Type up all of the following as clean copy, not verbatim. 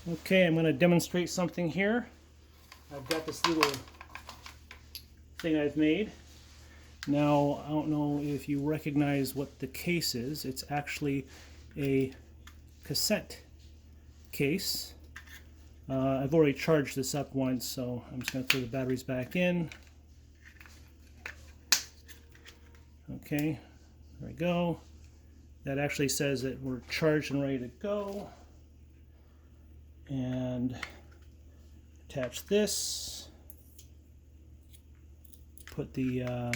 Okay, I'm going to demonstrate something here. I've got this little thing I've made. Now, I don't know if you recognize what the case is. It's actually a cassette case. I've already charged this up once, so I'm just going to throw the batteries back in. Okay, there we go. That actually says that we're charged and ready to go. And attach this. Put the,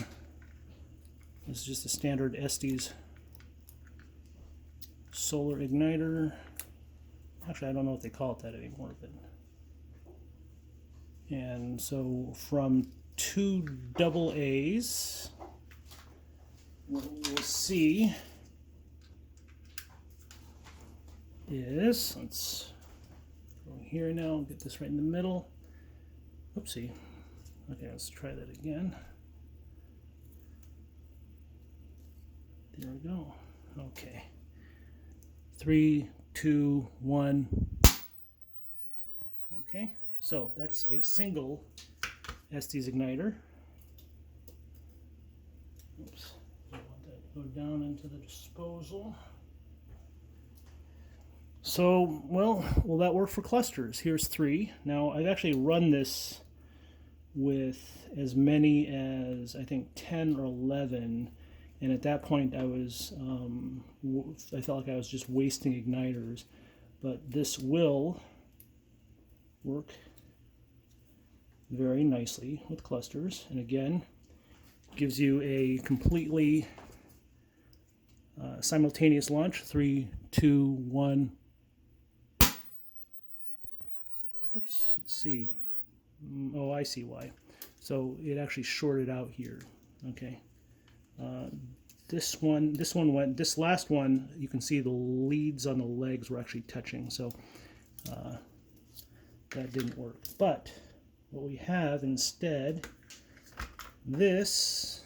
this is just a standard Estes solar igniter. Actually, I don't know what they call it that anymore. But and so from 2 AA's, what we'll see is, let's go here now and get this right in the middle. Oopsie. Okay, let's try that again. There we go. Okay. 3, 2, 1. Okay, so that's a single Estes igniter. Oops. I want that to go down into the disposal. So, well, will that work for clusters? Here's 3. Now, I've actually run this with as many as, I think, 10 or 11. And at that point, I felt like I was just wasting igniters. But this will work very nicely with clusters. And again, gives you a completely simultaneous launch. 3, 2, 1. Oops, let's see. Oh, I see why. So it actually shorted out here. Okay. This last one, you can see the leads on the legs were actually touching, so that didn't work. But what we have instead, this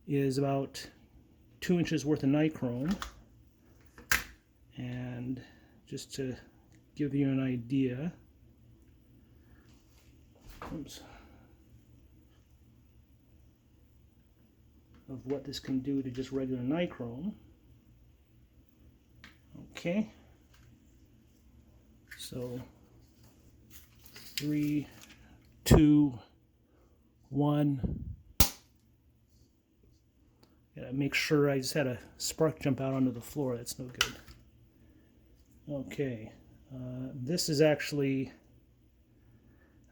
is about 2 inches worth of nichrome, and just to give you an idea, oops, of what this can do to just regular nichrome. Okay, so 3, 2, 1. Gotta make sure. I just had a spark jump out onto the floor. That's no good. Okay, this is actually,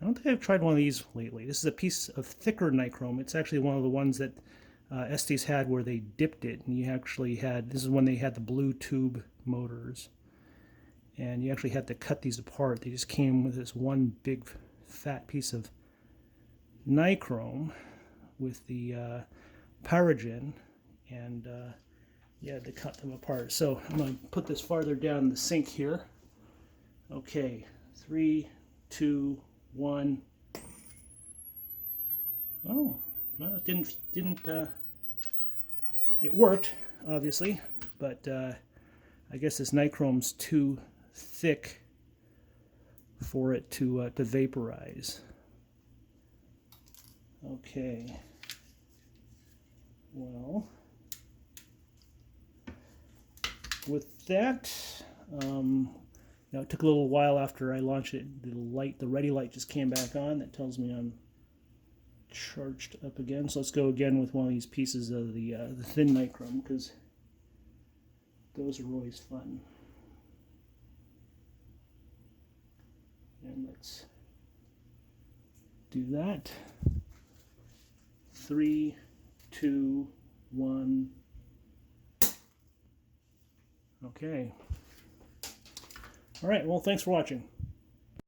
I don't think I've tried one of these lately. This is a piece of thicker nichrome. It's actually one of the ones that Estes had where they dipped it, and you actually had, this is when they had the blue tube motors, and you actually had to cut these apart. They just came with this one big fat piece of nichrome with the pyrogen, and you had to cut them apart. So I'm going to put this farther down the sink here. Okay, 3, 2, 1. Oh, well, it didn't it worked, obviously, but I guess this nichrome's too thick for it to vaporize. Okay, well, with that, now it took a little while after I launched it. The ready light just came back on. That tells me I'm charged up again. So let's go again with one of these pieces of the thin nichrome, because those are always fun. And let's do that. 3, 2, 1. Okay. All right, well, thanks for watching.